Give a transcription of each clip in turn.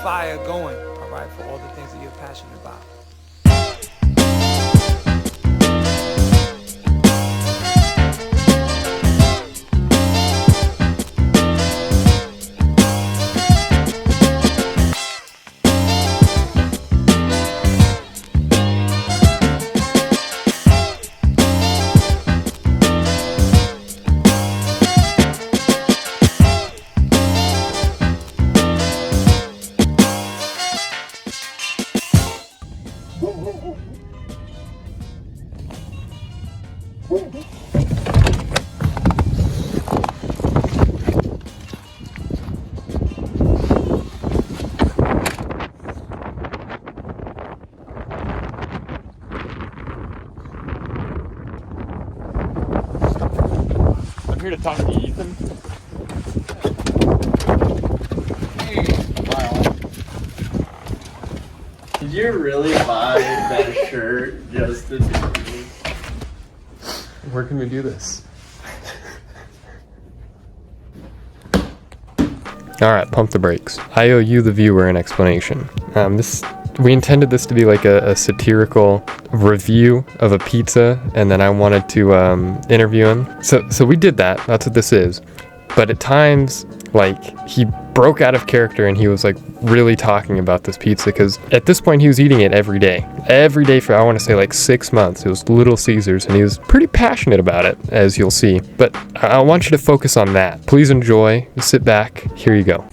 fire going, all right, for all the things that you're passionate about. I'm here to talk to Ethan. Did you really buy that shirt just to do this? Where can we do this? Alright, pump the brakes. I owe you, the viewer, an explanation. We intended this to be like a satirical review of a pizza, and then I wanted to interview him. So we did that. That's what this is. But at times, like, he broke out of character and he was like really talking about this pizza, because at this point he was eating it every day for, I want to say, like 6 months. It was Little Caesars, and he was pretty passionate about it, as you'll see. But I want you to focus on that. Please enjoy. Sit back. Here you go.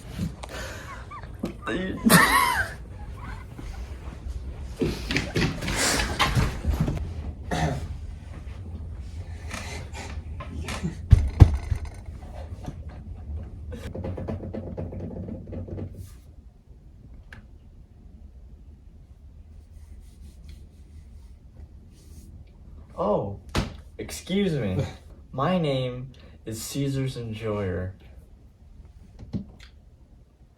Oh, excuse me. My name is Caesar's Enjoyer.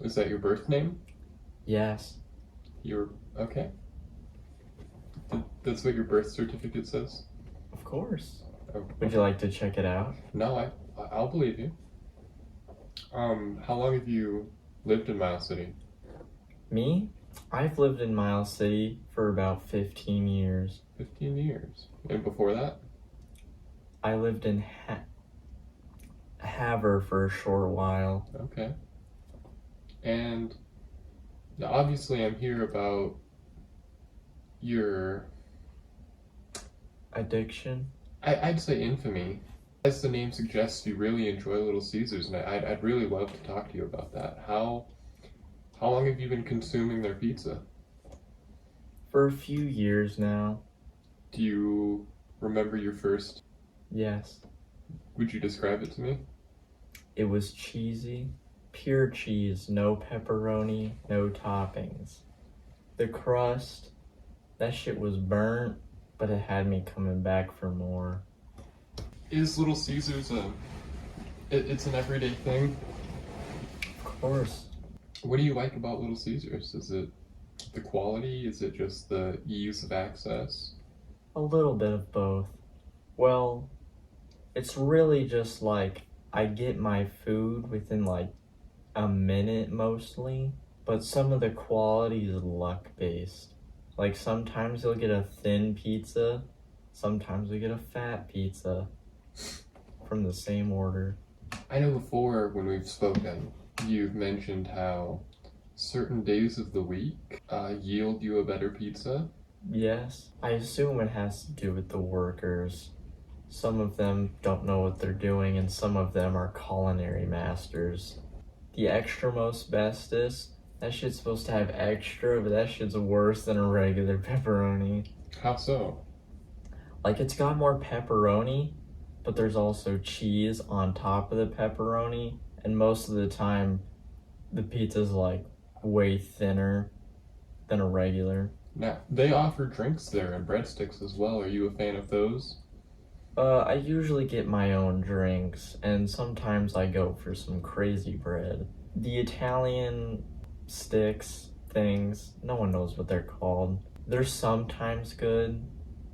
Is that your birth name? Yes. Okay. That's what your birth certificate says? Of course. Oh. Would you like to check it out? No, I'll believe you. How long have you lived in Miles City? Me? I've lived in Miles City for about 15 years. 15 years. And before that? I lived in Havre for a short while. Okay. And obviously I'm here about your... addiction? I'd say infamy. As the name suggests, you really enjoy Little Caesars, and I'd really love to talk to you about that. How long have you been consuming their pizza? For a few years now. Do you remember your first? Yes. Would you describe it to me? It was cheesy. Pure cheese, no pepperoni, no toppings. The crust, that shit was burnt, but it had me coming back for more. Is Little Caesars it's an everyday thing? Of course. What do you like about Little Caesars? Is it the quality? Is it just the ease of access? A little bit of both. Well, it's really just like I get my food within like a minute mostly, but some of the quality is luck-based. Like sometimes you'll get a thin pizza, sometimes we get a fat pizza from the same order. I know before when we've spoken, you've mentioned how certain days of the week yield you a better pizza. Yes, I assume it has to do with the workers. Some of them don't know what they're doing, and some of them are culinary masters. The extra most bestest, that shit's supposed to have extra, but that shit's worse than a regular pepperoni. How so? Like, it's got more pepperoni, but there's also cheese on top of the pepperoni, and most of the time, the pizza's like way thinner than a regular. Now, they offer drinks there and breadsticks as well. Are you a fan of those? I usually get my own drinks, and sometimes I go for some crazy bread. The Italian sticks things, no one knows what they're called. They're sometimes good.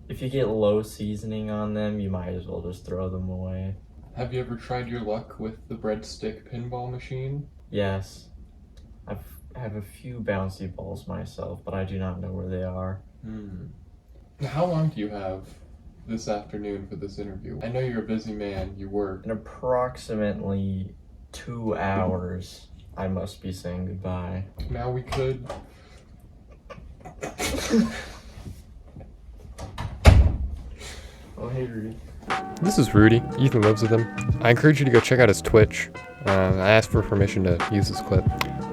If you get low seasoning on them, you might as well just throw them away. Have you ever tried your luck with the breadstick pinball machine? Yes. I've have a few bouncy balls myself, but I do not know where they are. How long do you have this afternoon for this interview? I know you're a busy man, you work. In approximately 2 hours, I must be saying goodbye. Now we could... Oh, hey, Rudy. This is Rudy. Ethan lives with him. I encourage you to go check out his Twitch. I asked for permission to use this clip.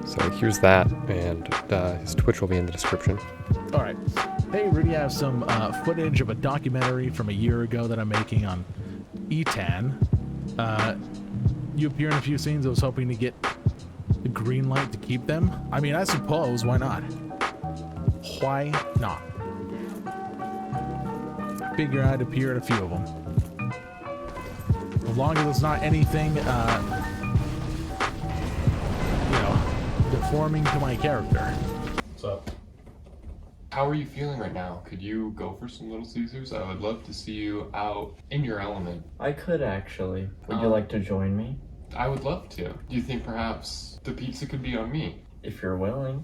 So here's that, and his Twitch will be in the description. All right. Hey, Rudy, I have some footage of a documentary from a year ago that I'm making on Etan. You appear in a few scenes. I was hoping to get the green light to keep them. I mean, I suppose, why not? Why not? Figure I'd appear in a few of them. As long as it's not anything, deforming to my character. What's up? How are you feeling right now? Could you go for some Little Caesars? I would love to see you out in your element. I could actually. Would you like to join me? I would love to. Do you think perhaps the pizza could be on me? If you're willing.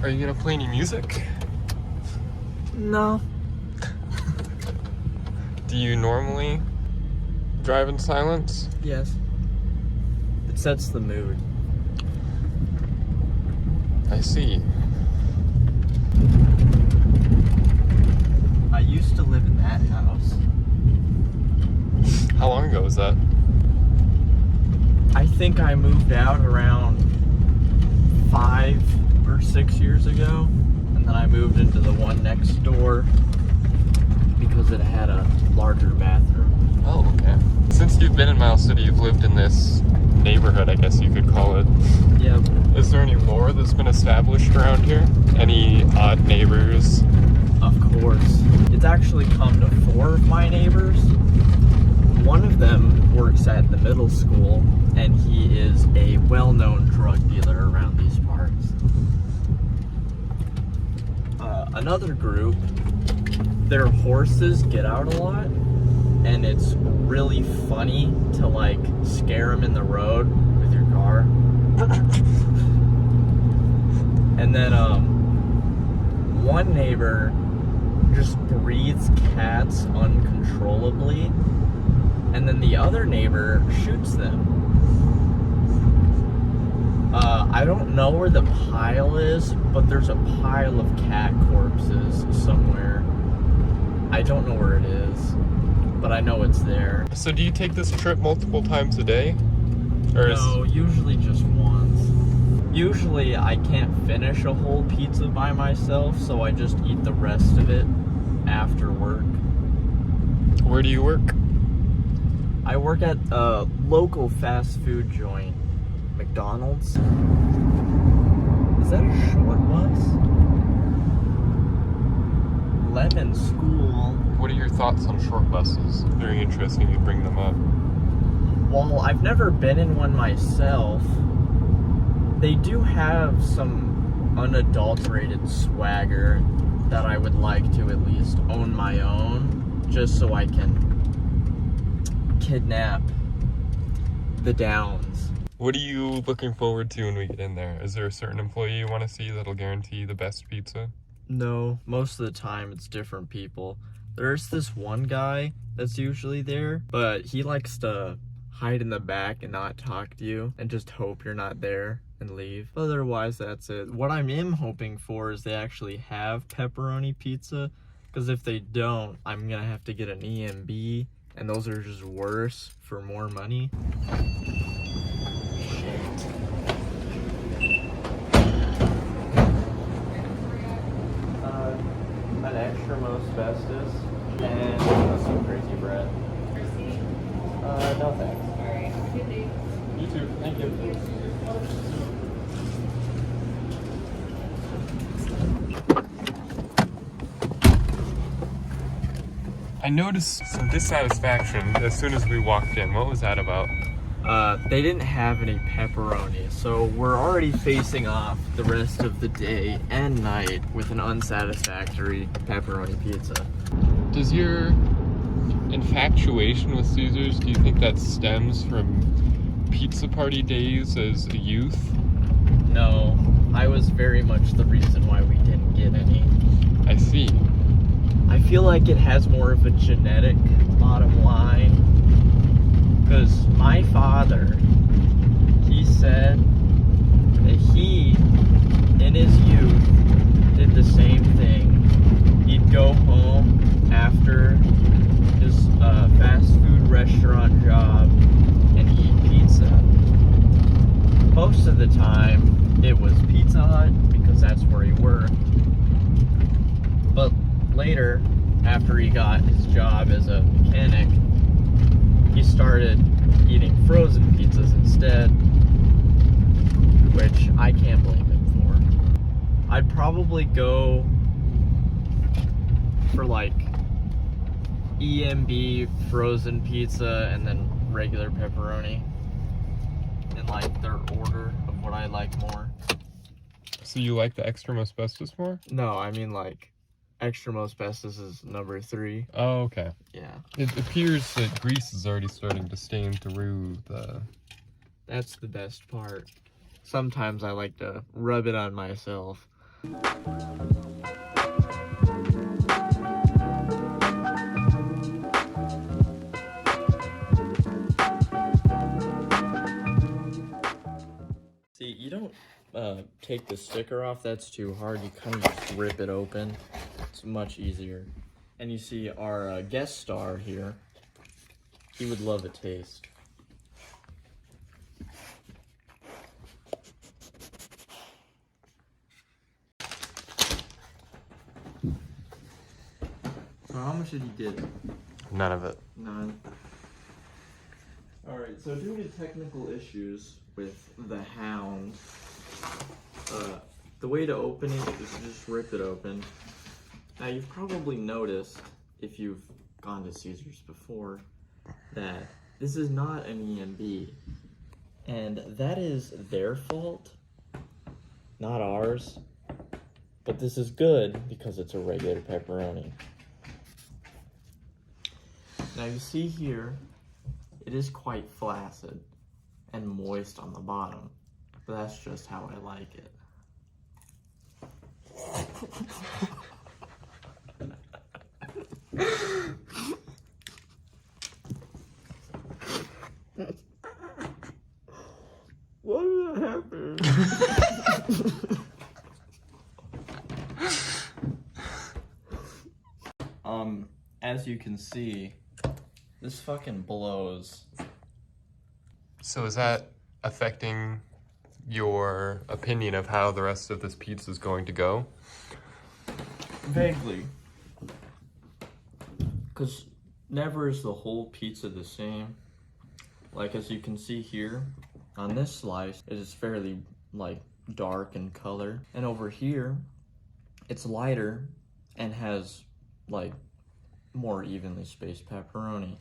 Are you gonna play any music? No. Do you normally drive in silence? Yes. It sets the mood. I see. I used to live in that house. How long ago was that? I think I moved out around 5 or 6 years ago, and then I moved into the one next door because it had a larger bathroom. Oh, okay. Since you've been in Miles City, you've lived in this neighborhood, I guess you could call it. Yep. Is there any lore that's been established around here? Any odd neighbors? Of course. It's actually come to 4 of my neighbors. One of them works at the middle school, and he is a well-known drug dealer around these parts. Another group, their horses get out a lot, and it's really funny to like scare them in the road with your car. And then one neighbor just breeds cats uncontrollably, and then the other neighbor shoots them. I don't know where the pile is, but there's a pile of cat corpses somewhere. I don't know where it is, but I know it's there. So do you take this trip multiple times a day? Or No, usually just once. Usually I can't finish a whole pizza by myself, so I just eat the rest of it after work. Where do you work? I work at a local fast food joint. McDonald's. Is that a short bus? Lemon School. What are your thoughts on short buses? Very interesting you bring them up. Well, I've never been in one myself. They do have some unadulterated swagger that I would like to at least own my own, just so I can kidnap the Downs. What are you looking forward to when we get in there? Is there a certain employee you want to see that'll guarantee the best pizza? No, most of the time it's different people. There's this one guy that's usually there, but he likes to hide in the back and not talk to you and just hope you're not there and leave. Otherwise, that's it. What I am hoping for is they actually have pepperoni pizza, because if they don't, I'm gonna have to get an EMB, and those are just worse for more money. An extra most bestest and some crazy bread. No thanks. Alright, have a good day. You too. Thank you. I noticed some dissatisfaction as soon as we walked in. What was that about? They didn't have any pepperoni, so we're already facing off the rest of the day and night with an unsatisfactory pepperoni pizza. Does your infatuation with Caesars, do you think that stems from pizza party days as a youth? No, I was very much the reason why we didn't get any. I see. I feel like it has more of a genetic bottom line. Because my father, he said that he, in his youth, did the same thing. He'd go home after his fast food restaurant job and eat pizza. Most of the time, it was Pizza Hut because that's where he worked. But later, after he got his job as a mechanic, he started eating frozen pizzas instead, which I can't blame him for. I'd probably go for like EMB frozen pizza and then regular pepperoni in like their order of what I like more. So you like the extra most bestest more? No, I mean like extra most bestest is number 3. Oh, okay. Yeah. It appears that grease is already starting to stain through the... That's the best part. Sometimes I like to rub it on myself. See, you don't take the sticker off, that's too hard. You kind of just rip it open. It's much easier. And you see our guest star here. He would love a taste. So how much did you get? None of it. None. Alright, so due to technical issues with the Hound, the way to open it is to just rip it open. Now you've probably noticed, if you've gone to Caesars before, that this is not an EMB. And that is their fault, not ours. But this is good because it's a regular pepperoni. Now you see here, it is quite flaccid and moist on the bottom, but that's just how I like it. What happened? As you can see, this fucking blows. So is that affecting your opinion of how the rest of this pizza is going to go? Vaguely. Because never is the whole pizza the same. Like, as you can see here, on this slice, it is fairly, like, dark in color. And over here, it's lighter and has, like, more evenly spaced pepperoni.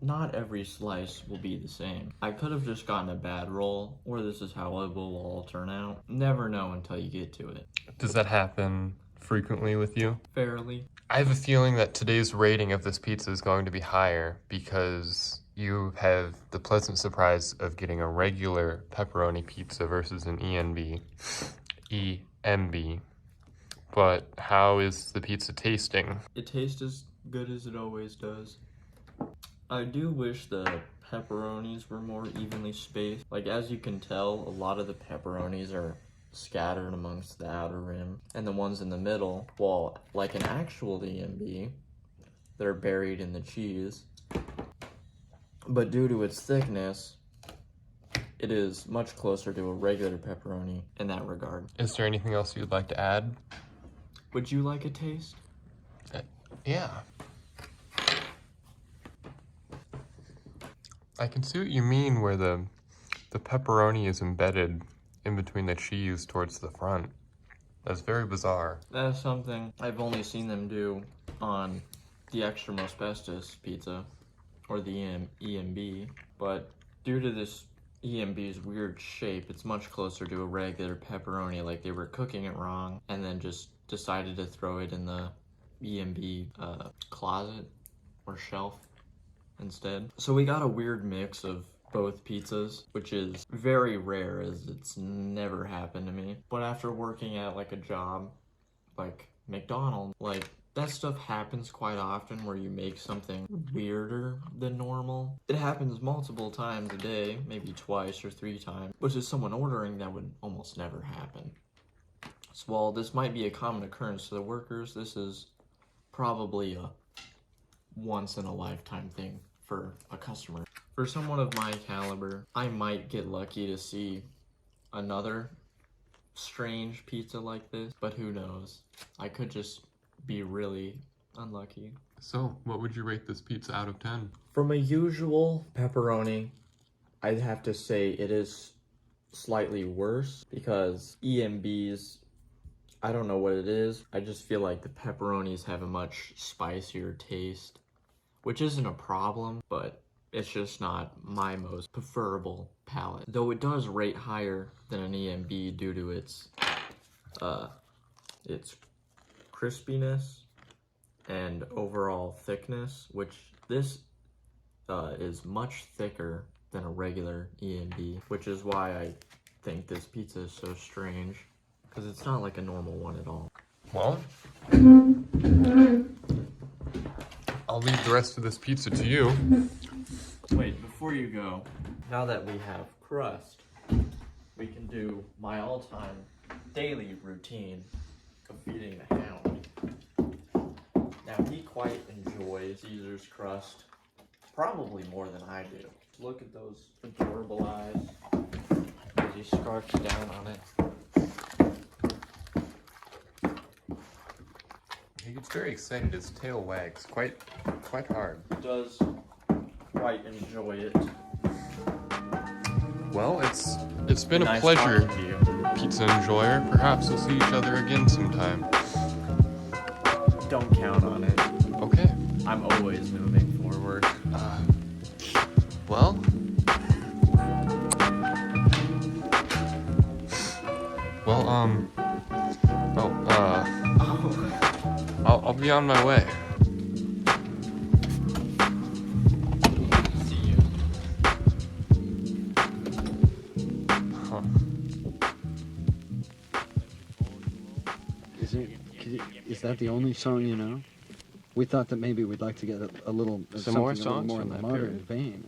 Not every slice will be the same. I could have just gotten a bad roll, or this is how it will all turn out. Never know until you get to it. Does that happen frequently with you? Fairly. I have a feeling that today's rating of this pizza is going to be higher because you have the pleasant surprise of getting a regular pepperoni pizza versus an EMB. But how is the pizza tasting? It tastes as good as it always does. I do wish the pepperonis were more evenly spaced. Like, as you can tell, a lot of the pepperonis are scattered amongst the outer rim. And the ones in the middle, well, like an actual EMB, they're buried in the cheese. But due to its thickness, it is much closer to a regular pepperoni in that regard. Is there anything else you'd like to add? Would you like a taste? Yeah. I can see what you mean where the pepperoni is embedded in between the cheese towards the front. That's very bizarre. That is something I've only seen them do on the extra most bestest pizza, or the EMB, but due to this EMB's weird shape, it's much closer to a regular pepperoni, like they were cooking it wrong and then just decided to throw it in the EMB closet or shelf instead. So we got a weird mix of both pizzas, which is very rare as it's never happened to me. But after working at like a job like McDonald's, like that stuff happens quite often where you make something weirder than normal. It happens multiple times a day, maybe twice or 3 times, which is someone ordering that would almost never happen. So while this might be a common occurrence to the workers, this is probably a once in a lifetime thing for a customer. For someone of my caliber, I might get lucky to see another strange pizza like this, but who knows? I could just be really unlucky. So, what would you rate this pizza out of 10? From a usual pepperoni, I'd have to say it is slightly worse because EMB's, I don't know what it is. I just feel like the pepperonis have a much spicier taste, which isn't a problem, but it's just not my most preferable palate. Though it does rate higher than an EMB due to its crispiness and overall thickness, which this is much thicker than a regular EMB, which is why I think this pizza is so strange, because it's not like a normal one at all. Well, I'll leave the rest of this pizza to you. Wait, before you go, now that we have crust, we can do my all-time daily routine of feeding the hound. Now, he quite enjoys Caesar's crust, probably more than I do. Look at those adorable eyes as he scarfs down on it. He gets very excited, his tail wags quite hard. Does quite enjoy it. Well, it's been a Nice pleasure, talking to you. pizza enjoyer. Perhaps we'll see each other again sometime. Don't count on it. Okay. I'm always moving forward. Well, I'll be on my way. See you. Huh. Is that the only song you know? We thought that maybe we'd like to get a little Some more something a little songs more from in the that modern period. vein.